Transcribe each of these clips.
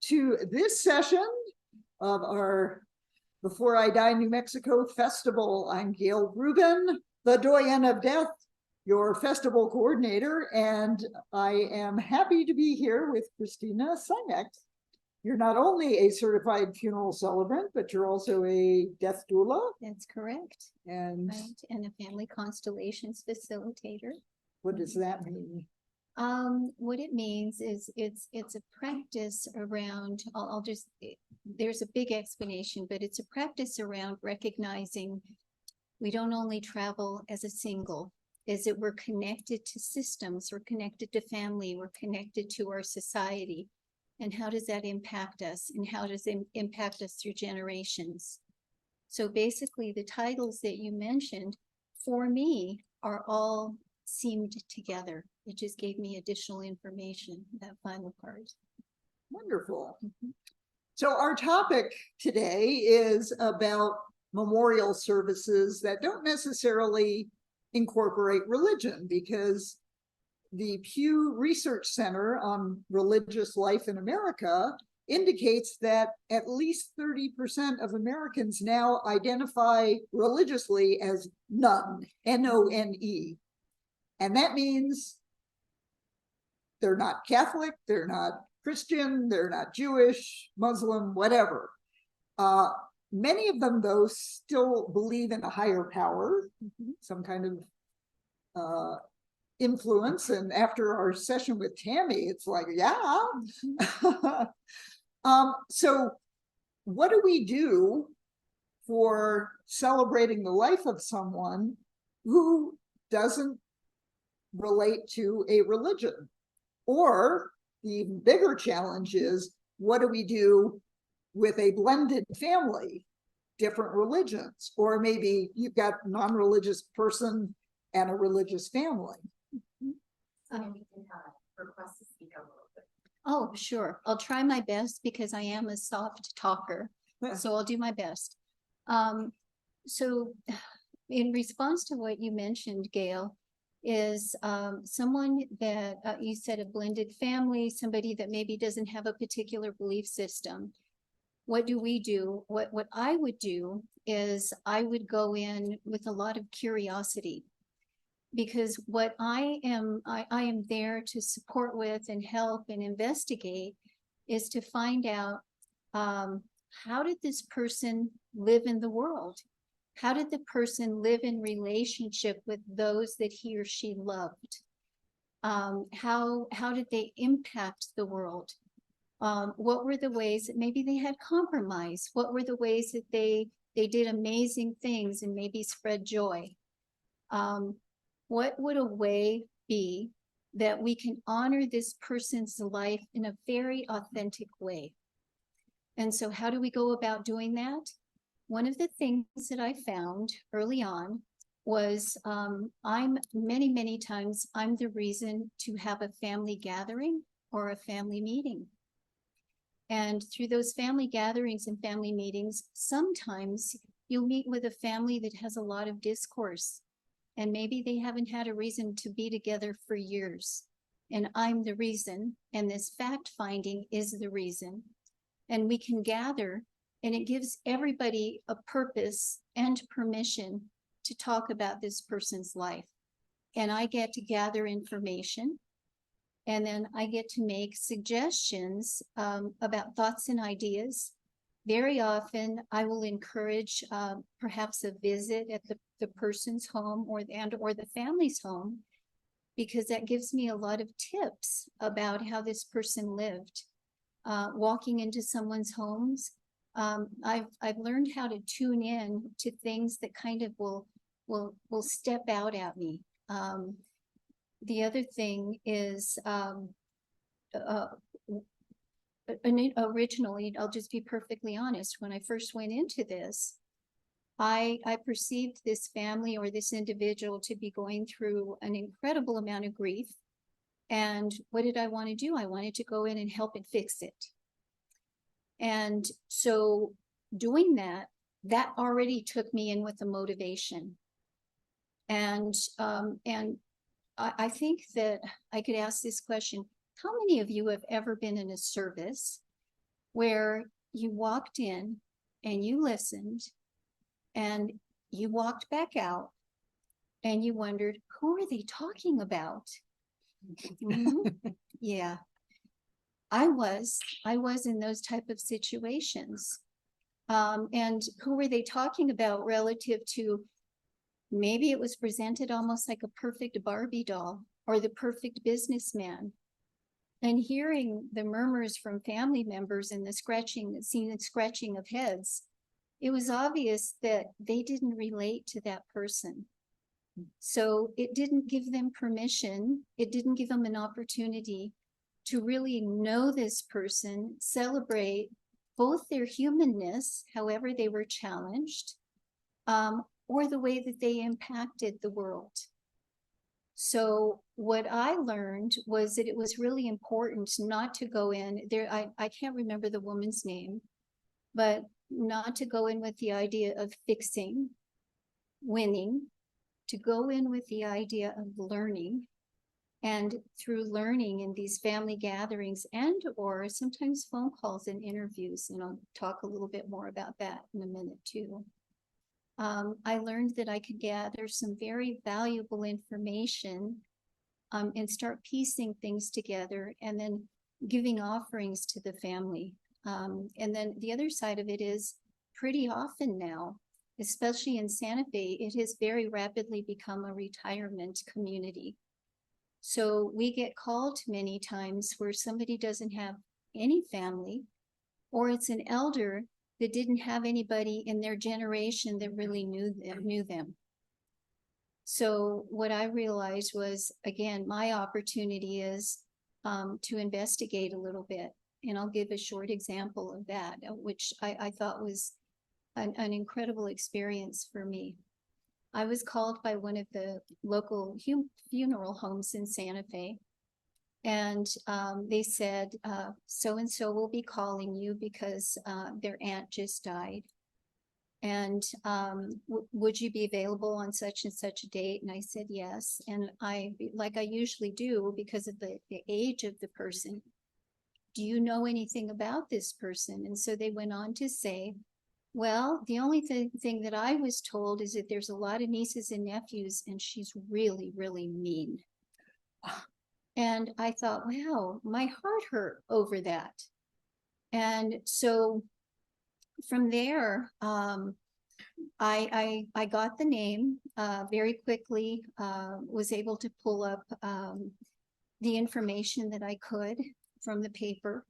to this session of our Before I Die New Mexico Festival. I'm Gail Rubin, the Doyenne of Death, your festival coordinator, and I am happy to be here with Christina Simek. You're not only a certified funeral celebrant, but you're also a death doula. That's correct. And, right. And a family constellations facilitator. What does that mean? What it means is it's a practice around, there's a big explanation, but it's a practice around recognizing we don't only travel as a single, is that we're connected to systems, we're connected to family, we're connected to our society. And how does that impact us? And how does it impact us through generations? So basically the titles that you mentioned for me are all seamed together. It just gave me additional information, that final part. Wonderful. So our topic today is about memorial services that don't necessarily incorporate religion, because the Pew Research Center on Religious Life in America indicates that at least 30% of Americans now identify religiously as none, N-O-N-E. And that means they're not Catholic, they're not Christian, they're not Jewish, Muslim, whatever. Many of them, though, still believe in a higher power, some kind of influence. And after our session with Tammy, it's like, yeah. So what do we do for celebrating the life of someone who doesn't relate to a religion? Or the even bigger challenge is, what do we do with a blended family, different religions? Or maybe you've got a non-religious person and a religious family. Request to speak a little bit. Oh, sure. I'll try my best because I am a soft talker. So I'll do my best. So in response to what you mentioned, Gail, is someone that you said a blended family, somebody that maybe doesn't have a particular belief system. What do we do? What I would do is I would go in with a lot of curiosity, because what I am there to support with and help and investigate is to find out how did this person live in the world? How did the person live in relationship with those that he or she loved? How did they impact the world? What were the ways that maybe they had compromise? What were the ways that they did amazing things and maybe spread joy? What would a way be that we can honor this person's life in a very authentic way? And so how do we go about doing that? One of the things that I found early on was many times I'm the reason to have a family gathering or a family meeting. And through those family gatherings and family meetings, sometimes you'll meet with a family that has a lot of discourse, and maybe they haven't had a reason to be together for years. And I'm the reason, and this fact finding is the reason. And we can gather, and it gives everybody a purpose and permission to talk about this person's life. And I get to gather information, and then I get to make suggestions about thoughts and ideas. Very often I will encourage perhaps a visit at the person's home or the family's home, because that gives me a lot of tips about how this person lived. Walking into someone's homes, I've learned how to tune in to things that kind of will step out at me. The other thing is originally, I'll just be perfectly honest, when I first went into this, I perceived this family or this individual to be going through an incredible amount of grief. And what did I want to do? I wanted to go in and help and fix it. And so doing that already took me in with a motivation. And I think that I could ask this question: how many of you have ever been in a service where you walked in and you listened and you walked back out and you wondered, who are they talking about? Mhm. Yeah, I was in those type of situations. And who were they talking about relative to, maybe it was presented almost like a perfect Barbie doll or the perfect businessman. And hearing the murmurs from family members and the scratching of heads, it was obvious that they didn't relate to that person. So it didn't give them permission. It didn't give them an opportunity to really know this person, celebrate both their humanness, however they were challenged, or the way that they impacted the world. So what I learned was that it was really important not to go in there. I can't remember the woman's name, but not to go in with the idea of fixing, winning, to go in with the idea of learning. And through learning in these family gatherings and or sometimes phone calls and interviews, and I'll talk a little bit more about that in a minute too. I learned that I could gather some very valuable information and start piecing things together and then giving offerings to the family. And then the other side of it is pretty often now, especially in Santa Fe, it has very rapidly become a retirement community. So we get called many times where somebody doesn't have any family, or it's an elder that didn't have anybody in their generation that really knew them. So what I realized was, again, my opportunity is to investigate a little bit. And I'll give a short example of that, which I thought was an incredible experience for me. I was called by one of the local funeral homes in Santa Fe. And they said, so-and-so will be calling you because their aunt just died. And would you be available on such and such a date? And I said, yes. And like I usually do, because of the age of the person, do you know anything about this person? And so they went on to say, well, the only thing that I was told is that there's a lot of nieces and nephews, and she's really, really mean. And I thought, wow, my heart hurt over that. And so from there, I got the name very quickly, was able to pull up the information that I could from the paper.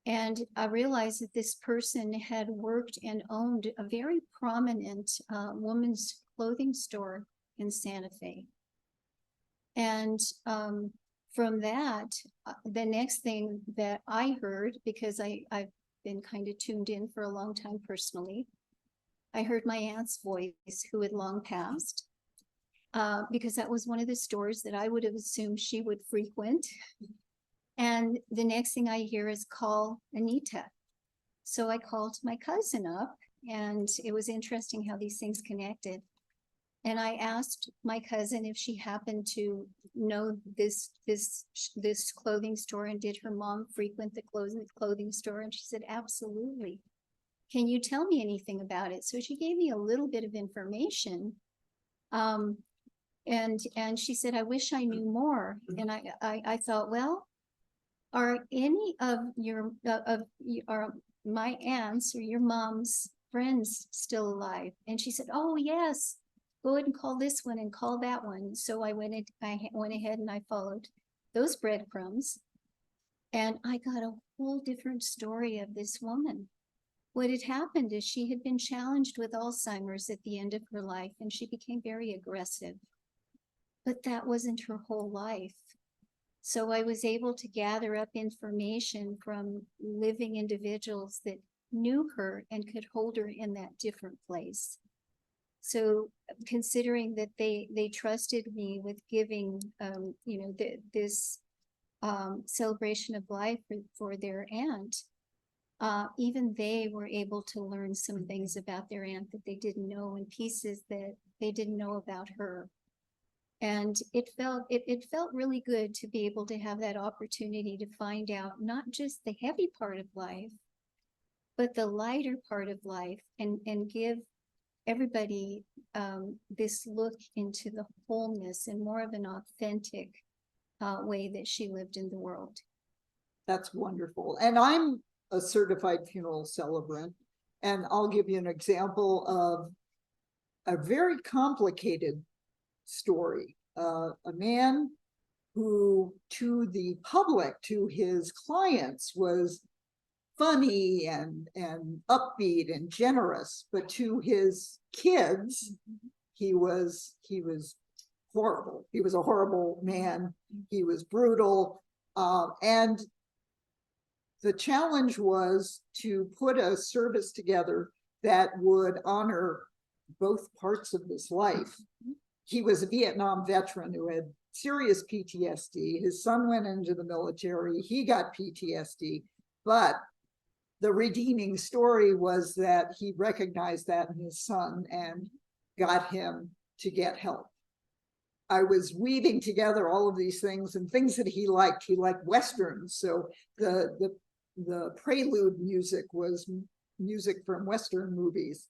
And I realized that this person had worked and owned a very prominent women's clothing store in Santa Fe. And from that, the next thing that I heard, because I've been kind of tuned in for a long time personally, I heard my aunt's voice, who had long passed, because that was one of the stores that I would have assumed she would frequent. And the next thing I hear is call Anita. So I called my cousin up, and it was interesting how these things connected. And I asked my cousin if she happened to know this clothing store, and did her mom frequent the clothing store? And she said, absolutely. Can you tell me anything about it? So she gave me a little bit of information. And she said, I wish I knew more. And I thought, well, are any of my aunts or your mom's friends still alive? And she said, oh yes, go ahead and call this one and call that one. So I went ahead and I followed those breadcrumbs, and I got a whole different story of this woman. What had happened is she had been challenged with Alzheimer's at the end of her life, and she became very aggressive. But that wasn't her whole life. So I was able to gather up information from living individuals that knew her and could hold her in that different place. So considering that they trusted me with giving, this celebration of life for their aunt, even they were able to learn some things about their aunt that they didn't know, and pieces that they didn't know about her. And it felt really good to be able to have that opportunity to find out not just the heavy part of life, but the lighter part of life, and give everybody this look into the wholeness and more of an authentic way that she lived in the world. That's wonderful. And I'm a certified funeral celebrant, and I'll give you an example of a very complicated story. A man who, to the public, to his clients, was funny and upbeat and generous, but to his kids, he was horrible. He was a horrible man. He was brutal, and the challenge was to put a service together that would honor both parts of his life. He was a Vietnam veteran who had serious PTSD. His son went into the military. He got PTSD, but the redeeming story was that he recognized that in his son and got him to get help. I was weaving together all of these things and things that he liked. He liked Westerns. So the prelude music was music from Western movies.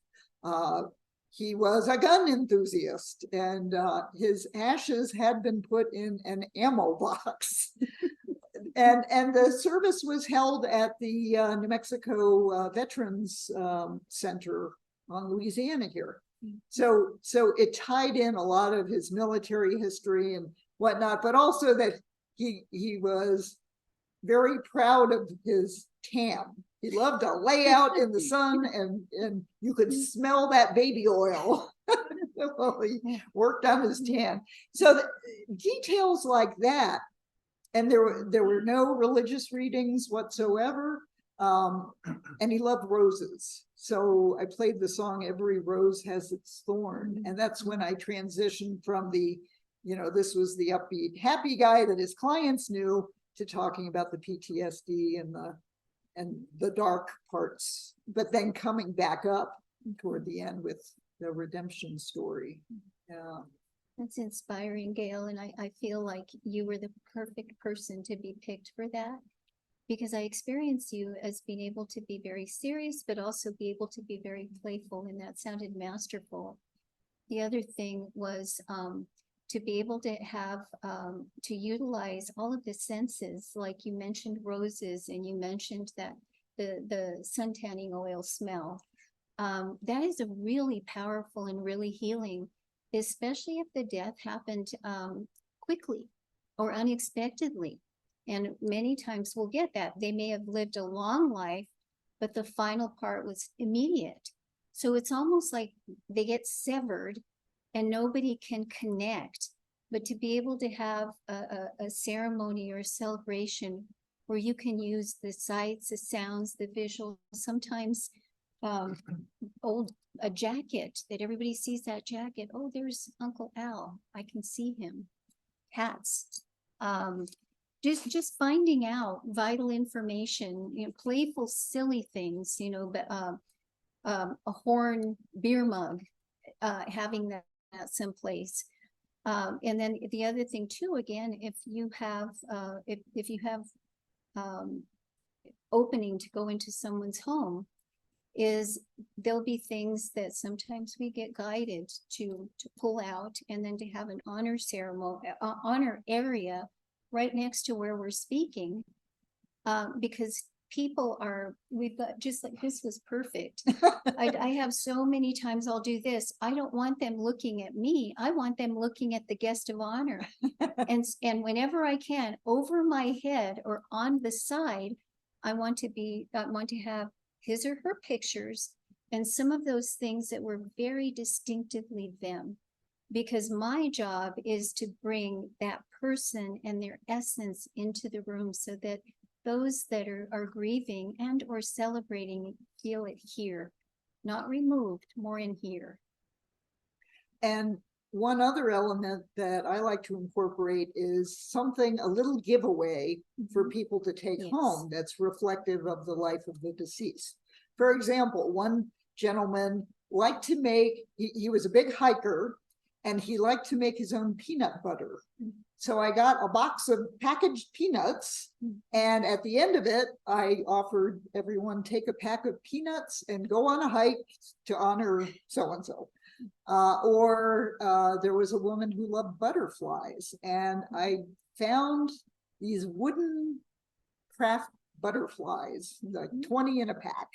He was a gun enthusiast, and his ashes had been put in an ammo box. and the service was held at the New Mexico Veterans Center on Louisiana here. So it tied in a lot of his military history and whatnot, but also that he was very proud of his tan. He loved to lay out in the sun, and you could smell that baby oil while he worked on his tan. So details like that, and there were no religious readings whatsoever, and he loved roses. So I played the song "Every Rose Has Its Thorn," and that's when I transitioned from the, this was the upbeat, happy guy that his clients knew, to talking about the PTSD and the dark parts, but then coming back up toward the end with the redemption story. Yeah. That's inspiring, Gail, and I feel like you were the perfect person to be picked for that, because I experience you as being able to be very serious, but also be able to be very playful, and that sounded masterful. The other thing was to be able to have, to utilize all of the senses, like you mentioned roses, and you mentioned that the sun tanning oil smell. That is a really powerful and really healing, especially if the death happened quickly or unexpectedly. And many times we'll get that. They may have lived a long life, but the final part was immediate. So it's almost like they get severed and nobody can connect. But to be able to have a ceremony or a celebration where you can use the sights, the sounds, the visuals, sometimes a jacket that everybody sees that jacket. Oh, there's Uncle Al. I can see him. Hats. Just finding out vital information, playful, silly things, but a horn beer mug, having that someplace. And then the other thing too, again, if you have opening to go into someone's home, is there'll be things that sometimes we get guided to pull out, and then to have an honor ceremony, honor area right next to where we're speaking, because people we've got, just like this was perfect. I have so many times I'll do this. I don't want them looking at me. I want them looking at the guest of honor. and whenever I can, over my head or on the side, I want to have his or her pictures and some of those things that were very distinctively them. Because my job is to bring that person and their essence into the room so that those that are grieving and or celebrating feel it here, not removed, more in here. And one other element that I like to incorporate is something, a little giveaway for people to take home that's reflective of the life of the deceased. For example, one gentleman liked to make, he was a big hiker, and he liked to make his own peanut butter. So I got a box of packaged peanuts, and at the end of it, I offered everyone take a pack of peanuts and go on a hike to honor so-and-so. Or there was a woman who loved butterflies, and I found these wooden craft butterflies, like 20 in a pack.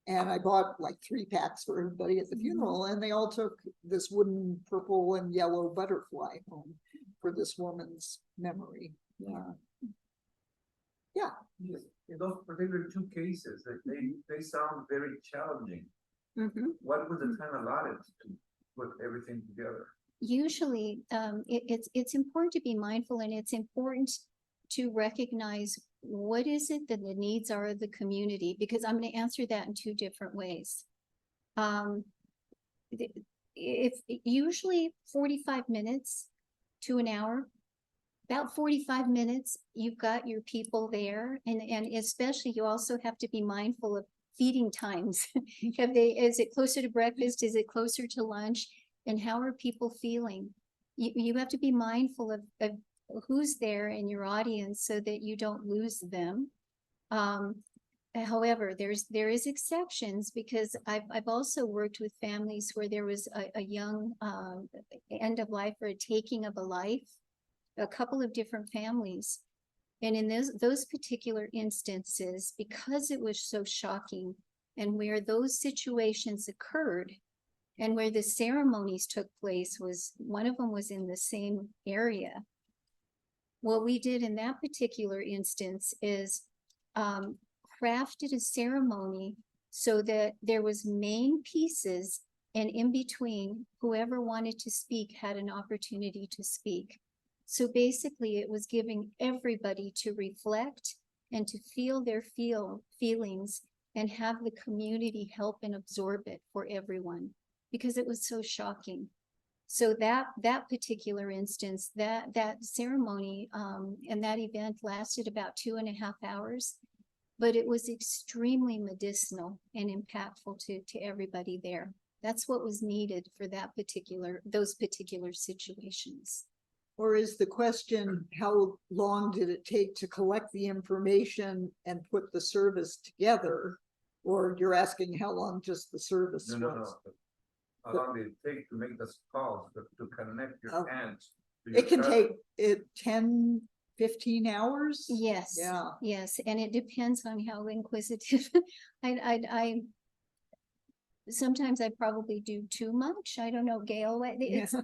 And I bought like 3 packs for everybody at the funeral, and they all took this wooden purple and yellow butterfly home for this woman's memory. Yeah. In those particular 2 cases, that they sound very challenging. What was the time allotted to put everything together? Usually, it's important to be mindful, and it's important to recognize what is it that the needs are of the community, because I'm going to answer that in 2 different ways. If usually 45 minutes to an hour, about 45 minutes, you've got your people there, and especially you also have to be mindful of feeding times. Is it closer to breakfast? Is it closer to lunch? And how are people feeling? You have to be mindful of who's there in your audience so that you don't lose them. However, there is exceptions, because I've also worked with families where there was a young end of life or a taking of a life, a couple of different families. And in those particular instances, because it was so shocking, and where those situations occurred and where the ceremonies took place, was one of them was in the same area. What we did in that particular instance is crafted a ceremony so that there was main pieces, and in between, whoever wanted to speak had an opportunity to speak. So basically, it was giving everybody to reflect and to feel their feelings, and have the community help and absorb it for everyone, because it was so shocking. So that particular instance, that ceremony and that event lasted about 2.5 hours, but it was extremely medicinal and impactful to everybody there. That's what was needed for those particular situations. Or is the question, how long did it take to collect the information and put the service together? Or you're asking how long just the service was? No. How long did it take to make those calls, to connect your hands? It can take 10, 15 hours. Yes. Yeah. Yes. And it depends on how inquisitive. I sometimes I probably do too much. I don't know, Gail. It's,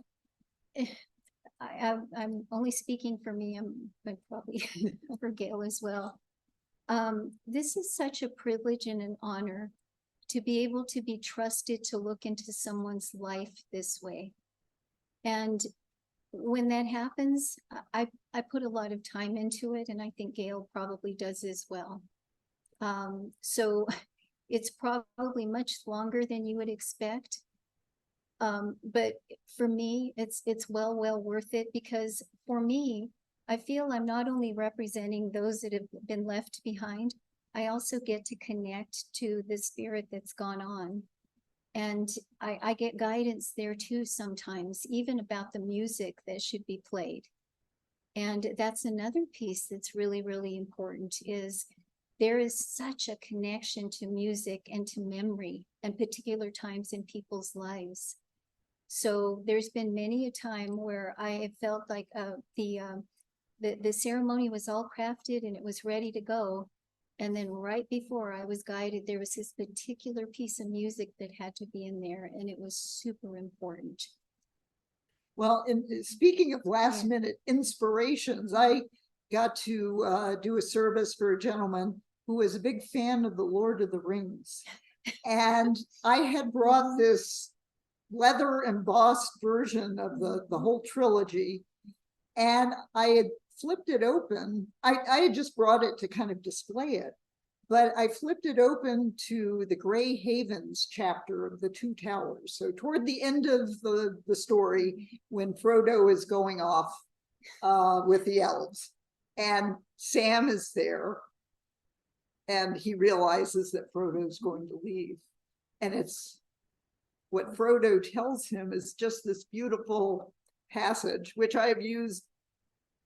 I'm only speaking for me. I'm probably for Gail as well. This is such a privilege and an honor to be able to be trusted to look into someone's life this way. And when that happens, I put a lot of time into it, and I think Gail probably does as well. So it's probably much longer than you would expect. But for me, it's well worth it, because for me, I feel I'm not only representing those that have been left behind, I also get to connect to the spirit that's gone on. And I get guidance there too sometimes, even about the music that should be played. And that's another piece that's really, really important, is there is such a connection to music and to memory and particular times in people's lives. So there's been many a time where I have felt like the ceremony was all crafted and it was ready to go. And then right before I was guided, there was this particular piece of music that had to be in there, and it was super important. Well, speaking of last minute inspirations, I got to do a service for a gentleman who was a big fan of the Lord of the Rings. And I had brought this leather embossed version of the whole trilogy, and I had flipped it open. I had just brought it to kind of display it, but I flipped it open to the Grey Havens chapter of the Two Towers. So toward the end of the story, when Frodo is going off with the elves, and Sam is there, and he realizes that Frodo's going to leave. And it's what Frodo tells him is just this beautiful passage, which I have used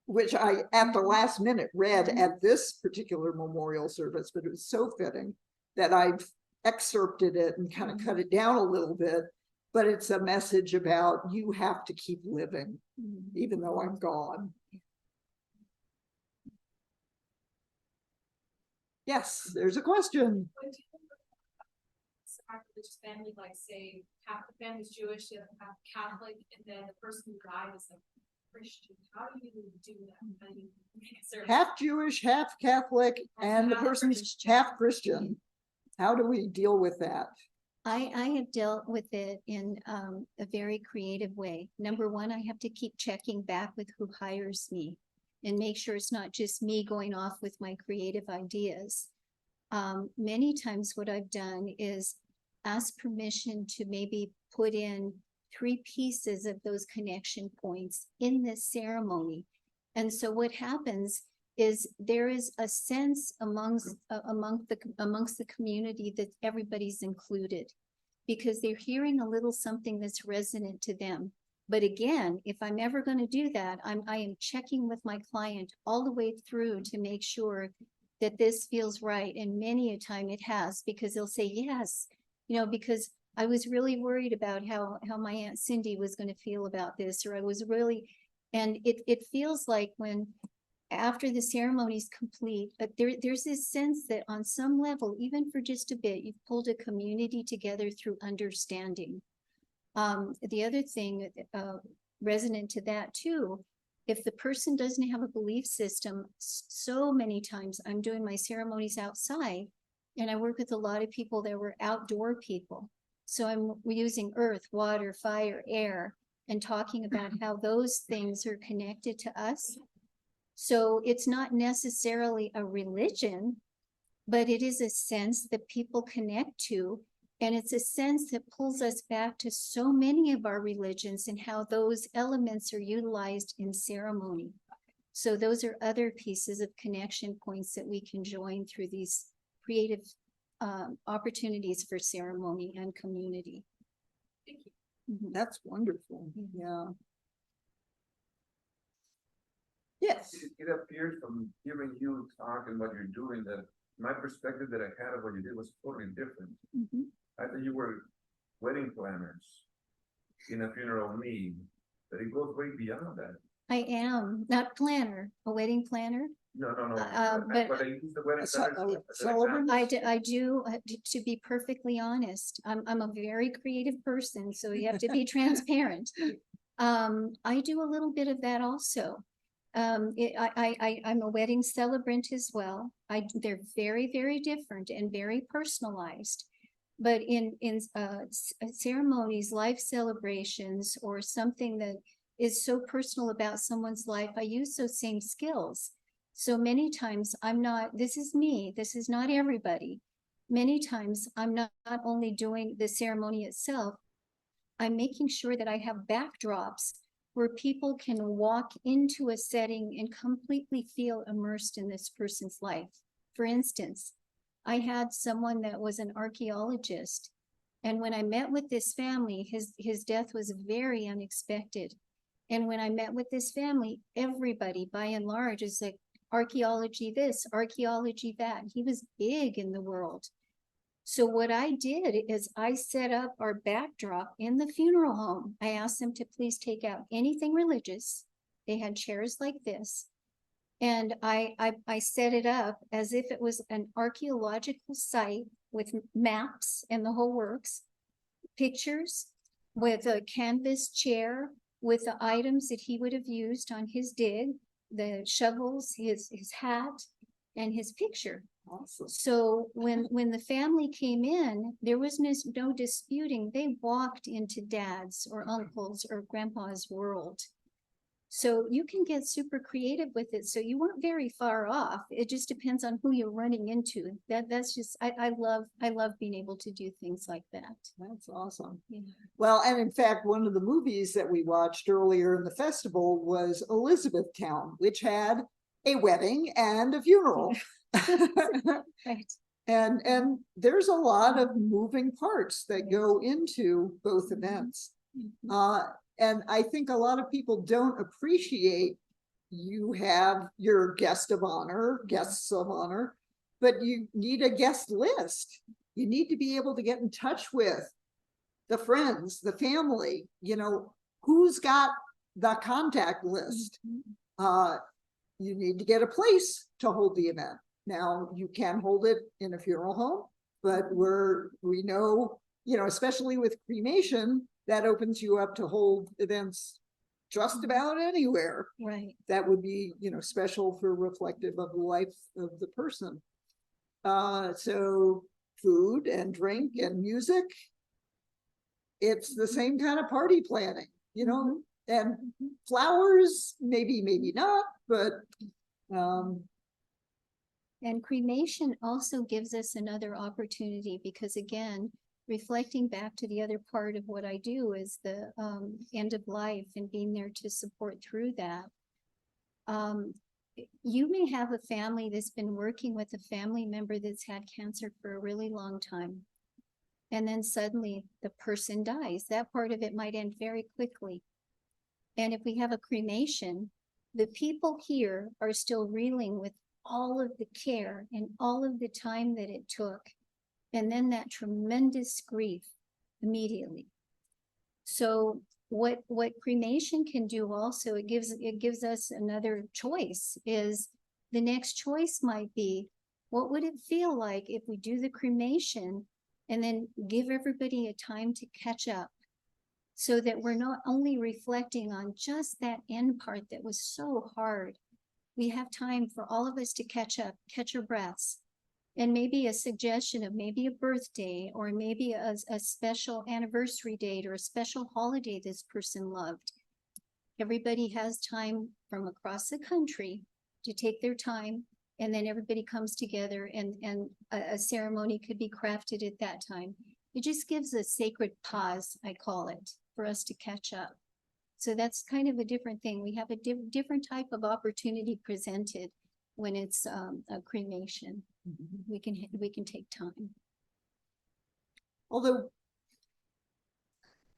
which I, at the last minute, read at this particular memorial service, but it was so fitting that I've excerpted it and kind of cut it down a little bit. But it's a message about you have to keep living, even though I'm gone. Yes, there's a question. Sacrilegious family, like say half the family's Jewish and half Catholic, and then the person who died is a Christian. How do you do that? I mean, Half Jewish, half Catholic, and the person's half Christian. How do we deal with that? I have dealt with it in a very creative way. Number one, I have to keep checking back with who hires me and make sure it's not just me going off with my creative ideas. Many times what I've done is ask permission to maybe put in 3 pieces of those connection points in this ceremony. And so what happens is there is a sense amongst the community that everybody's included, because they're hearing a little something that's resonant to them. But again, if I'm ever going to do that, I am checking with my client all the way through to make sure that this feels right. And many a time it has, because they'll say yes, you know, because I was really worried about how my Aunt Cindy was going to feel about this, or I was really, and it feels like when after the ceremony is complete, there's this sense that on some level, even for just a bit, you've pulled a community together through understanding. The other thing resonant to that too, if the person doesn't have a belief system, so many times I'm doing my ceremonies outside, and I work with a lot of people that were outdoor people. So I'm using earth, water, fire, air, and talking about how those things are connected to us. So it's not necessarily a religion, but it is a sense that people connect to. And it's a sense that pulls us back to so many of our religions and how those elements are utilized in ceremony. So those are other pieces of connection points that we can join through these creative opportunities for ceremony and community. Thank you. That's wonderful. Yeah. Yes. It appears from hearing you talk and what you're doing that my perspective that I had of what you did was totally different. I thought you were wedding planners in a funeral need, but it goes way beyond that. I am not planner, a wedding planner. No. But I use the wedding planners as an celebrant? example. I do, to be perfectly honest, I'm a very creative person, so you have to be transparent. I do a little bit of that also. I'm a wedding celebrant as well. They're very, very different and very personalized. But in ceremonies, life celebrations, or something that is so personal about someone's life, I use those same skills. So many times I'm not, this is me, this is not everybody. Many times I'm not only doing the ceremony itself, I'm making sure that I have backdrops where people can walk into a setting and completely feel immersed in this person's life. For instance, I had someone that was an archaeologist, and when I met with this family, his death was very unexpected. And when I met with this family, everybody by and large is like, archaeology this, archaeology that. He was big in the world. So what I did is I set up our backdrop in the funeral home. I asked them to please take out anything religious. They had chairs like this. And I set it up as if it was an archaeological site with maps and the whole works, pictures with a canvas chair with the items that he would have used on his dig, the shovels, his hat, and his picture. Awesome. So when the family came in, there was no disputing. They walked into dad's or uncle's or grandpa's world. So you can get super creative with it. So you weren't very far off. It just depends on who you're running into. That's just, I love being able to do things like that. That's awesome. Yeah. Well, and in fact, one of the movies that we watched earlier in the festival was Elizabethtown, which had a wedding and a funeral. Right. And there's a lot of moving parts that go into both events. And I think a lot of people don't appreciate you have your guests of honor, but you need a guest list. You need to be able to get in touch with the friends, the family, who's got the contact list. You need to get a place to hold the event. Now, you can hold it in a funeral home, but we know, especially with cremation, that opens you up to hold events just about anywhere. Right. That would be, special for reflective of the life of the person. So food and drink and music, it's the same kind of party planning, and flowers, maybe not, but and cremation also gives us another opportunity, because again, reflecting back to the other part of what I do is the end of life and being there to support through that. You may have a family that's been working with a family member that's had cancer for a really long time. And then suddenly the person dies. That part of it might end very quickly. And if we have a cremation, the people here are still reeling with all of the care and all of the time that it took. And then that tremendous grief immediately. So what cremation can do also, it gives us another choice. Is the next choice might be, what would it feel like if we do the cremation and then give everybody a time to catch up, so that we're not only reflecting on just that end part that was so hard. We have time for all of us to catch up, catch our breaths, and maybe a suggestion of maybe a birthday, or maybe a special anniversary date, or a special holiday this person loved. Everybody has time from across the country to take their time, and then everybody comes together, and a ceremony could be crafted at that time. It just gives a sacred pause, I call it, for us to catch up. So that's kind of a different thing. We have a different type of opportunity presented when it's a cremation. We can take time. Although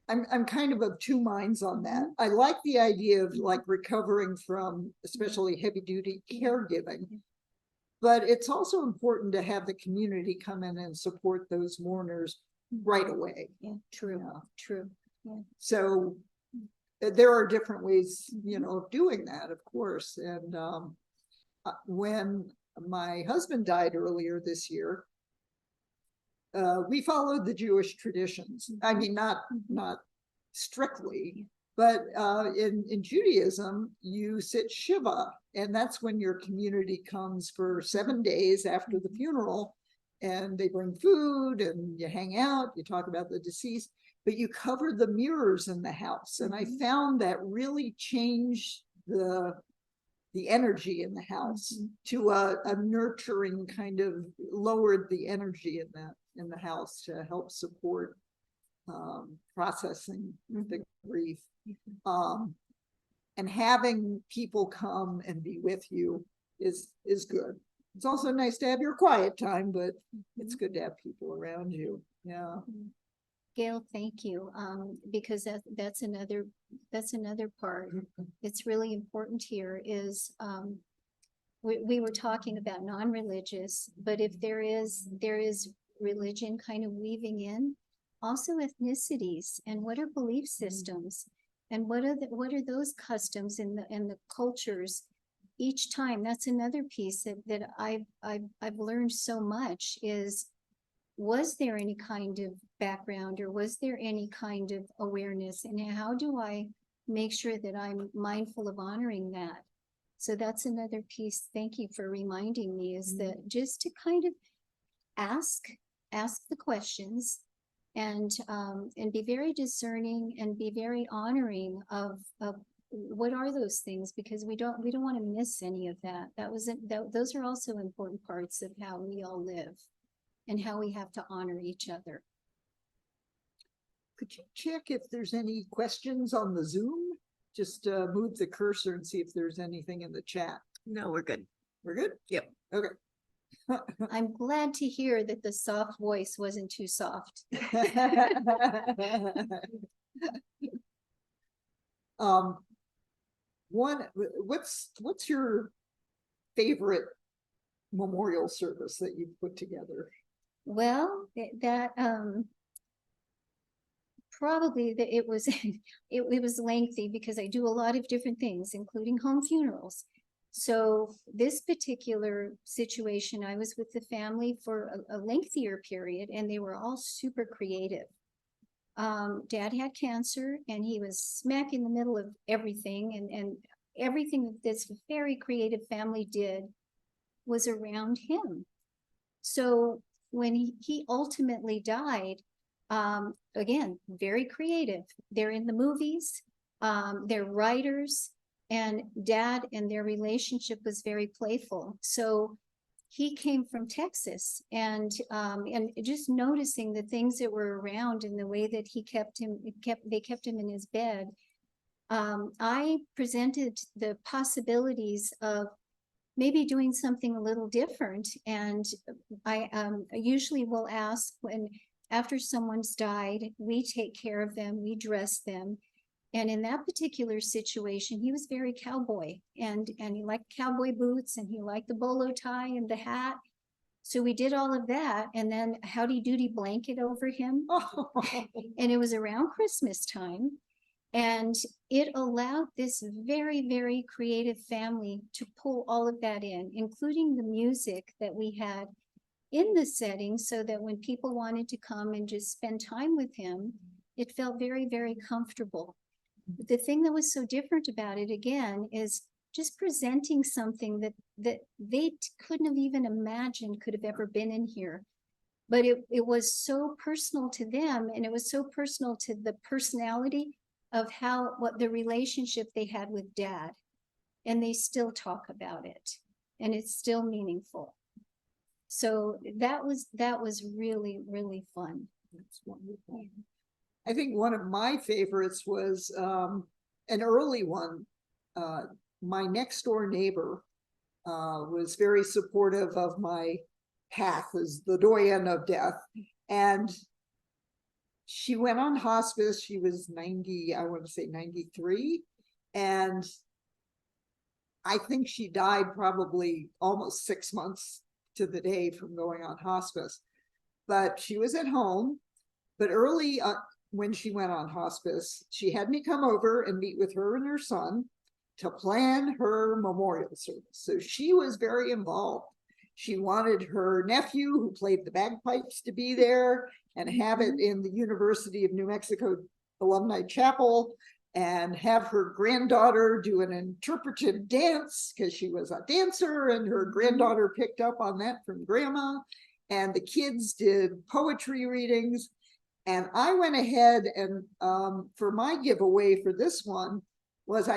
I'm kind of two minds on that. I like the idea of like recovering from especially heavy duty caregiving, but it's also important to have the community come in and support those mourners right away. Yeah, true, true. Yeah. So there are different ways, of doing that, of course. And when my husband died earlier this year, we followed the Jewish traditions. I mean, not strictly, but in Judaism, you sit Shiva, and that's when your community comes for 7 days after the funeral, and they bring food and you hang out, you talk about the deceased, but you cover the mirrors in the house. And I found that really changed the energy in the house to a nurturing kind of, lowered the energy in the house to help support processing the grief. And having people come and be with you is good. It's also nice to have your quiet time, but it's good to have people around you. Yeah. Gail, thank you. Because that's another part. It's really important here is we were talking about non-religious, but if there is religion kind of weaving in, also ethnicities, and what are belief systems, and what are those customs and the cultures. Each time, that's another piece that I've learned so much is, was there any kind of background, or was there any kind of awareness, and how do I make sure that I'm mindful of honoring that? So that's another piece. Thank you for reminding me, is that just to kind of ask the questions, and be very discerning and be very honoring of what are those things, because we don't want to miss any of that. Those are also important parts of how we all live and how we have to honor each other. Could you check if there's any questions on the Zoom? Just move the cursor and see if there's anything in the chat. No, we're good. We're good? Yep. Okay. I'm glad to hear that the soft voice wasn't too soft. what's your favorite memorial service that you've put together? Well, that probably that it was it was lengthy because I do a lot of different things, including home funerals. So this particular situation, I was with the family for a lengthier period, and they were all super creative. Dad had cancer, and he was smack in the middle of everything, and everything that this very creative family did was around him. So when he ultimately died, again, very creative. They're in the movies, they're writers, and Dad and their relationship was very playful. So he came from Texas, and just noticing the things that were around and the way that they kept him in his bed. I presented the possibilities of maybe doing something a little different. And I usually will ask after someone's died, we take care of them, we dress them. And in that particular situation, he was very cowboy, and he liked cowboy boots, and he liked the bolo tie and the hat. So we did all of that, and then howdy doody blanket over him. And it was around Christmas time. And it allowed this very, very creative family to pull all of that in, including the music that we had in the setting, so that when people wanted to come and just spend time with him, it felt very, very comfortable. But the thing that was so different about it, again, is just presenting something that they couldn't have even imagined could have ever been in here. But it was so personal to them, and it was so personal to the personality of what the relationship they had with Dad. And they still talk about it, and it's still meaningful. So that was really, really fun. That's wonderful. I think one of my favorites was an early one. My next door neighbor was very supportive of my path as the Doyenne of Death. And she went on hospice. She was 90, I want to say 93. And I think she died probably almost 6 months to the day from going on hospice. But she was at home. But early when she went on hospice, she had me come over and meet with her and her son to plan her memorial service. So she was very involved. She wanted her nephew, who played the bagpipes, to be there and have it in the University of New Mexico Alumni Chapel, and have her granddaughter do an interpretive dance because she was a dancer, and her granddaughter picked up on that from grandma. And the kids did poetry readings. And I went ahead and for my giveaway for this one was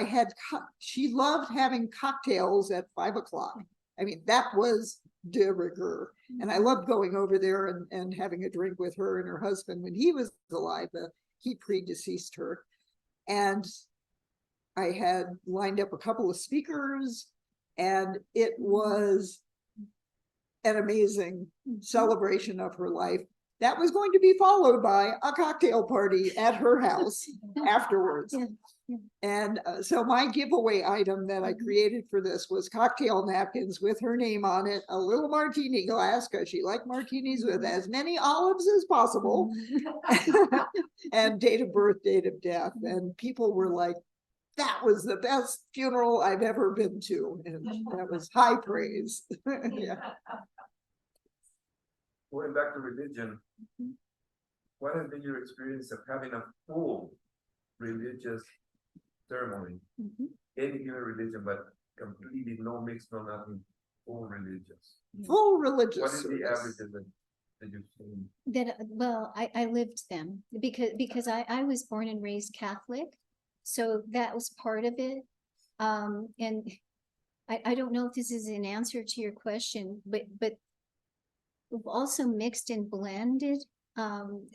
she loved having cocktails at 5 o'clock. I mean, that was de rigueur. And I loved going over there and having a drink with her and her husband when he was alive. He predeceased her. And I had lined up a couple of speakers, and it was an amazing celebration of her life. That was going to be followed by a cocktail party at her house afterwards. And so my giveaway item that I created for this was cocktail napkins with her name on it, a little martini glass, because she liked martinis with as many olives as possible, and date of birth, date of death. And people were like, that was the best funeral I've ever been to. And that was high praise. Yeah. Going back to religion, what has been your experience of having a full religious ceremony? Any given religion, but completely no mix, no nothing, full religious. Full religious. What is service. the average that you've seen? Well, I lived them because I was born and raised Catholic, so that was part of it. And I don't know if this is an answer to your question, but we've also mixed and blended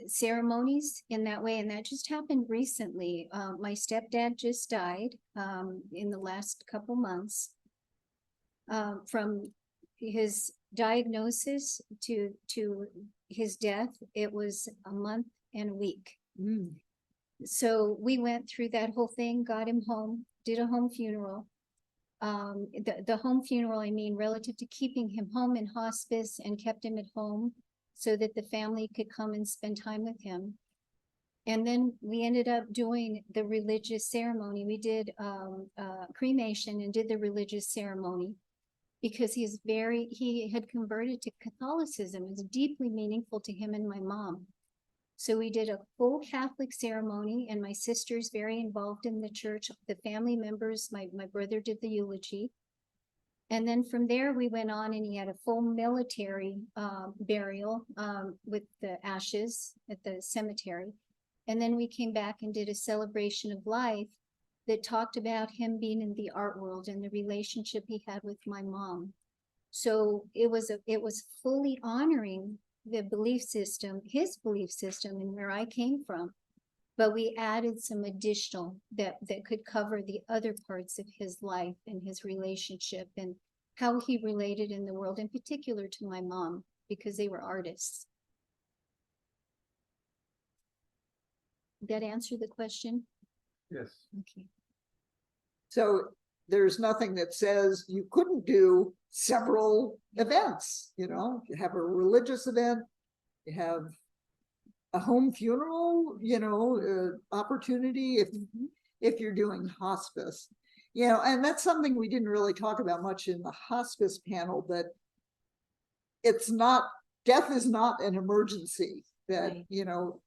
ceremonies in that way, and that just happened recently. My stepdad just died in the last couple months. From his diagnosis to his death, it was a month and a week. So we went through that whole thing, got him home, did a home funeral. The home funeral, I mean, relative to keeping him home in hospice, and kept him at home so that the family could come and spend time with him. And then we ended up doing the religious ceremony. We did cremation and did the religious ceremony because he had converted to Catholicism. It was deeply meaningful to him and my mom. So we did a full Catholic ceremony, and my sister's very involved in the church. The family members, my brother did the eulogy. And then from there, we went on, and he had a full military burial with the ashes at the cemetery. And then we came back and did a celebration of life that talked about him being in the art world and the relationship he had with my mom. So it was fully honoring the belief system, his belief system, and where I came from. But we added some additional that could cover the other parts of his life and his relationship and how he related in the world, in particular to my mom, because they were artists. Did that answer the question? Yes. Okay. So there's nothing that says you couldn't do several events, you know, you have a religious event, you have a home funeral, you know, opportunity if you're doing hospice, you know, and that's something we didn't really talk about much in the hospice panel, but it's not, death is not an emergency that, Right. you know,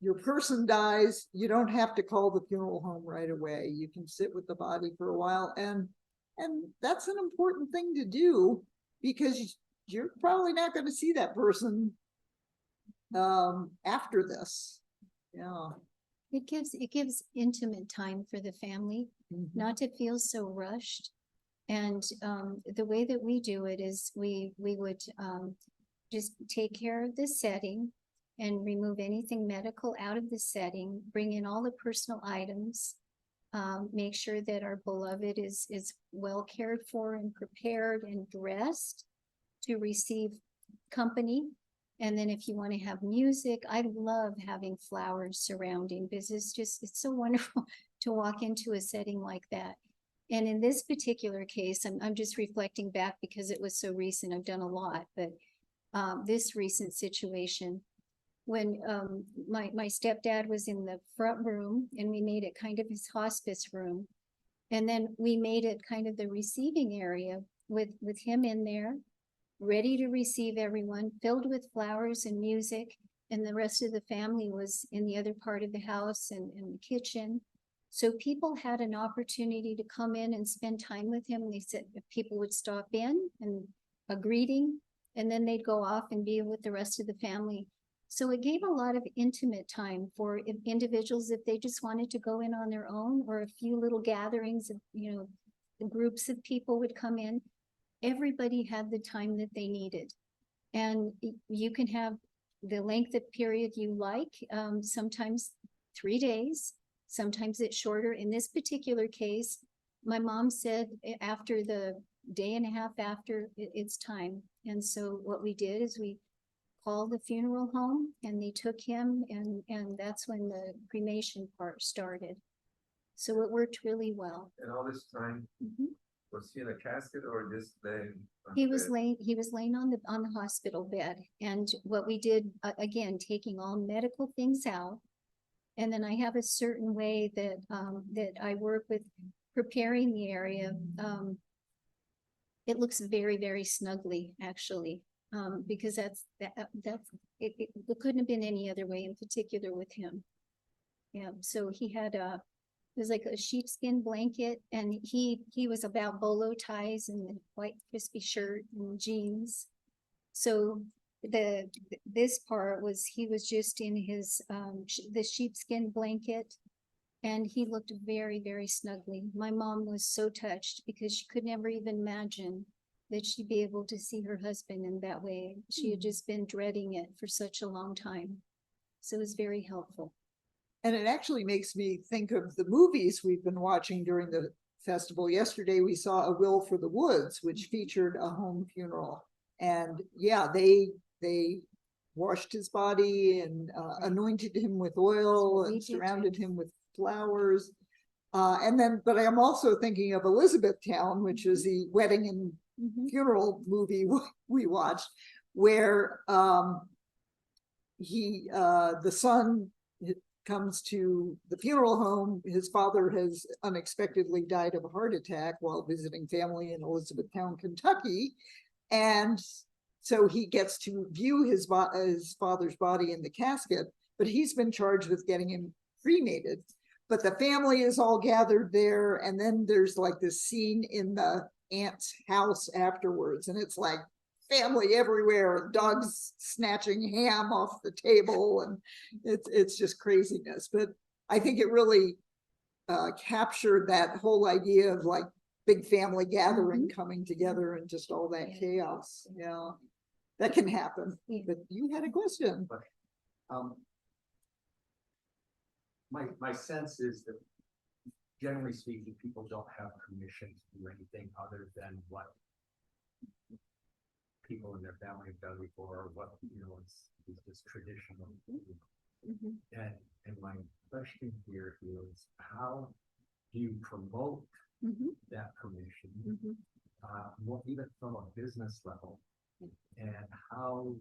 your person dies, you don't have to call the funeral home right away. You can sit with the body for a while, and that's an important thing to do because you're probably not going to see that person after this. Yeah. It gives intimate time for the family, not to feel so rushed. And the way that we do it is we would just take care of the setting and remove anything medical out of the setting, bring in all the personal items, make sure that our beloved is well cared for and prepared and dressed to receive company. And then if you want to have music, I love having flowers surrounding, because it's so wonderful to walk into a setting like that. And in this particular case, I'm just reflecting back because it was so recent. I've done a lot, but this recent situation, when my stepdad was in the front room, and we made it kind of his hospice room. And then we made it kind of the receiving area with him in there, ready to receive everyone, filled with flowers and music. And the rest of the family was in the other part of the house and in the kitchen. So people had an opportunity to come in and spend time with him. They said if people would stop in and a greeting, and then they'd go off and be with the rest of the family. So it gave a lot of intimate time for individuals if they just wanted to go in on their own, or a few little gatherings of, you know, groups of people would come in. Everybody had the time that they needed. And you can have the length of period you like, sometimes 3 days, sometimes it's shorter. In this particular case, my mom said after the day and a half after, it's time. And so what we did is we called the funeral home, and they took him, and that's when the cremation part started. So it worked really well. And all this time, was he in a casket or just laying? He was laying on the hospital bed. And what we did, again, taking all medical things out. And then I have a certain way that that I work with preparing the area. It looks very, very snugly, actually, because it couldn't have been any other way, in particular with him. Yeah, so he had it was like a sheepskin blanket, and he was about bolo ties and the white crispy shirt and jeans. So this part was, he was just in his the sheepskin blanket, and he looked very, very snugly. My mom was so touched because she could never even imagine that she'd be able to see her husband in that way. She had just been dreading it for such a long time. So it was very helpful. And it actually makes me think of the movies we've been watching during the festival. Yesterday, we saw A Will for the Woods, which featured a home funeral. And yeah, they washed his body and anointed him with oil and surrounded him with flowers. And then, but I'm also thinking of Elizabethtown, which is the wedding and Mhm. funeral movie we watched, where the son comes to the funeral home. His father has unexpectedly died of a heart attack while visiting family in Elizabethtown, Kentucky. And so he gets to view his father's body in the casket, but he's been charged with getting him cremated. But the family is all gathered there, and then there's like this scene in the aunt's house afterwards, and it's like family everywhere, dogs snatching ham off the table, and it's just craziness. But I think it really captured that whole idea of like big family gathering coming together and just all that chaos. Yeah, that can happen. But you had a question. My sense is that generally speaking, people don't have permission to do anything other than what people in their family have done before, or what, you know, is just traditional. And my question here is, how do you promote that permission, even from a business level, and how,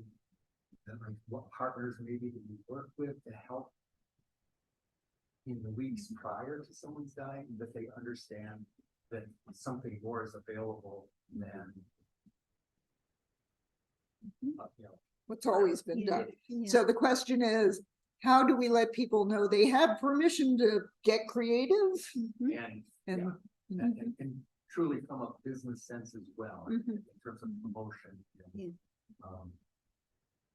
what partners maybe do you work with to help in the weeks prior to someone's dying, that they understand that something more is available than you know, What's always been done. Yeah. So the question is, how do we let people know they have permission to get creative? and And and truly from a business sense as well, in terms of promotion, and,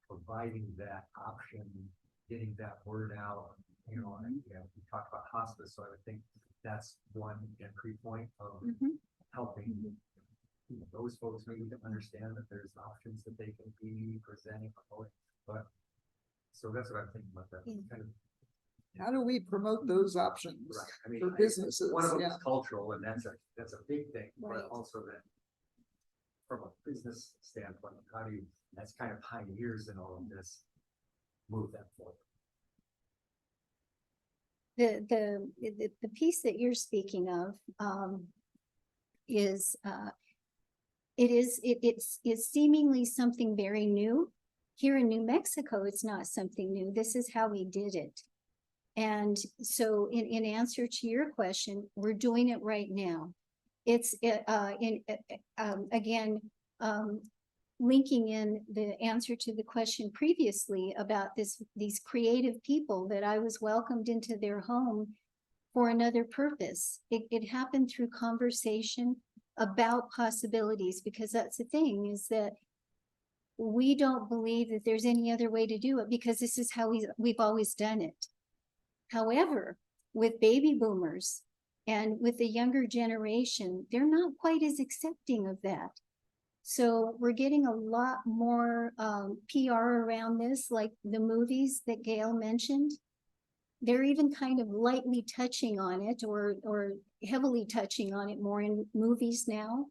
providing that option, getting that word out. You know, and, we talked about hospice, so I would think that's one entry point of helping those folks maybe to understand that there's options that they can be presenting, promoting. But so that's what I'm thinking about, that kind of. how do we promote those options Right. I mean, for businesses? one of them Yeah. is cultural, and that's a big thing, Right. but also that from a business standpoint, how do you, as kind of pioneers in all of this, move that forward? The piece that you're speaking of is it's seemingly something very new. Here in New Mexico, it's not something new. This is how we did it. And so in answer to your question, we're doing it right now. It's linking in the answer to the question previously about these creative people that I was welcomed into their home for another purpose. It happened through conversation about possibilities, because that's the thing, is that we don't believe that there's any other way to do it, because this is how we've always done it. However, with baby boomers and with the younger generation, they're not quite as accepting of that. So we're getting a lot more PR around this, like the movies that Gail mentioned. They're even kind of lightly touching on it, or heavily touching on it more in movies now.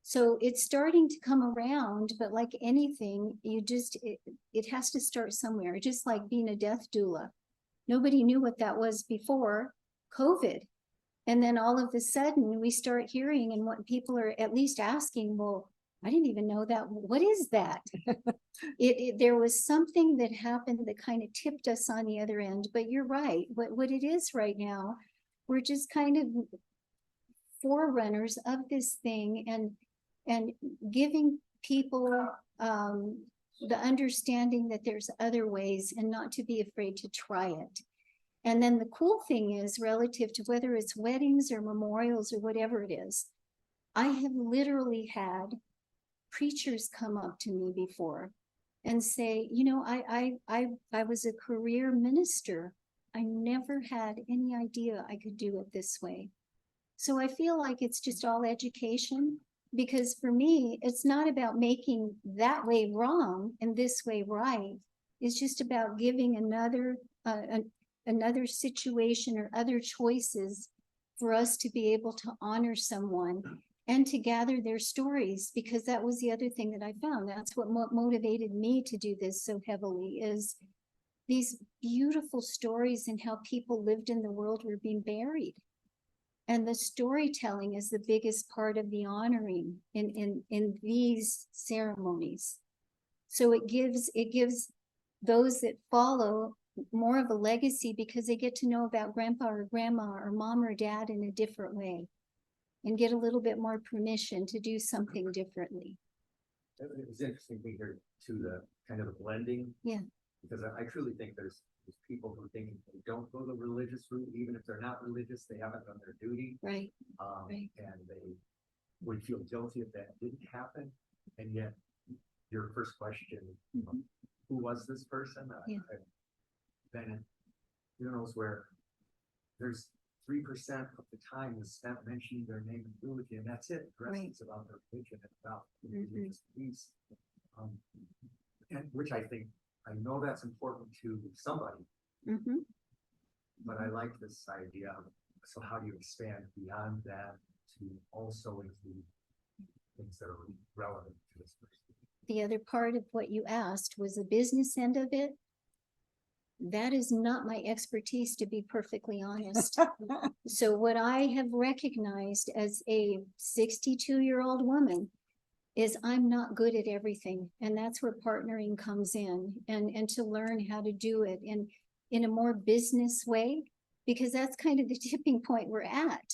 So it's starting to come around, but like anything, it has to start somewhere, just like being a death doula. Nobody knew what that was before COVID. And then all of a sudden we start hearing, and what people are at least asking, well, I didn't even know that. What is that? There was something that happened that kind of tipped us on the other end. But you're right. What it is right now, we're just kind of forerunners of this thing, and giving people the understanding that there's other ways, and not to be afraid to try it. And then the cool thing is, relative to whether it's weddings or memorials or whatever it is, I have literally had preachers come up to me before and say, you know, I was a career minister. I never had any idea I could do it this way. So I feel like it's just all education, because for me, it's not about making that way wrong and this way right. It's just about giving another situation or other choices for us to be able to honor someone and to gather their stories, because that was the other thing that I found. That's what motivated me to do this so heavily, is these beautiful stories and how people lived in the world were being buried. And the storytelling is the biggest part of the honoring in these ceremonies. So it gives those that follow more of a legacy because they get to know about grandpa or grandma or mom or dad in a different way and get a little bit more permission to do something differently. It was interesting to hear too, the kind of the blending. Yeah. Because I truly think there's people who think they don't go the religious route, even if they're not religious, they haven't done their duty. Right. Right. And they would feel guilty if that didn't happen. And yet your first question, who was this person? Yeah. I've been in funerals where there's 3% of the time is spent mentioning their name and eulogy, and that's it. The rest is about their religion and about the religious piece. And which I know that's important to somebody, but I like this idea of, so how do you expand beyond that to also include things that are relevant to this person? The other part of what you asked was the business end of it. That is not my expertise, to be perfectly honest. So what I have recognized as a 62-year-old woman is I'm not good at everything. And that's where partnering comes in, and to learn how to do it in a more business way, because that's kind of the tipping point we're at,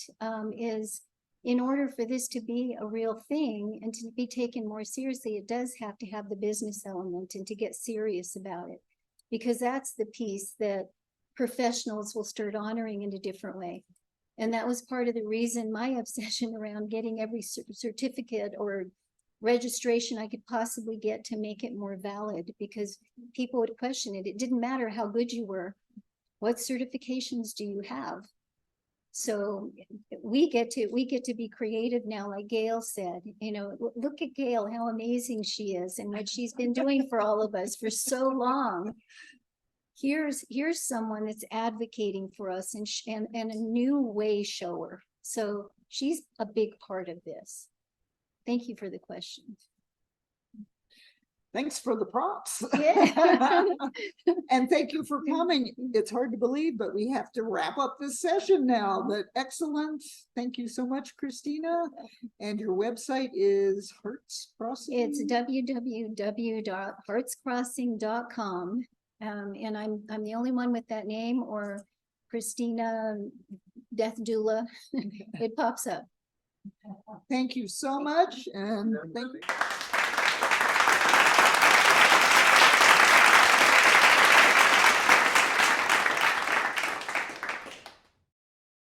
is in order for this to be a real thing and to be taken more seriously, it does have to have the business element and to get serious about it, because that's the piece that professionals will start honoring in a different way. And that was part of the reason my obsession around getting every certificate or registration I could possibly get to make it more valid, because people would question it. It didn't matter how good you were. What certifications do you have? So we get to be creative now, like Gail said. You know, look at Gail, how amazing she is and what she's been doing for all of us for so long. Here's someone that's advocating for us and a new way shower. So she's a big part of this. Thank you for the question. Thanks for the props. Yeah. And thank you for coming. It's hard to believe, but we have to wrap up this session now. But excellent. Thank you so much, Christina. And your website is Hearts Crossing? It's www.heartscrossing.com. And I'm the only one with that name, or Christina Death Doula. It pops up. Thank you so much. And thank you.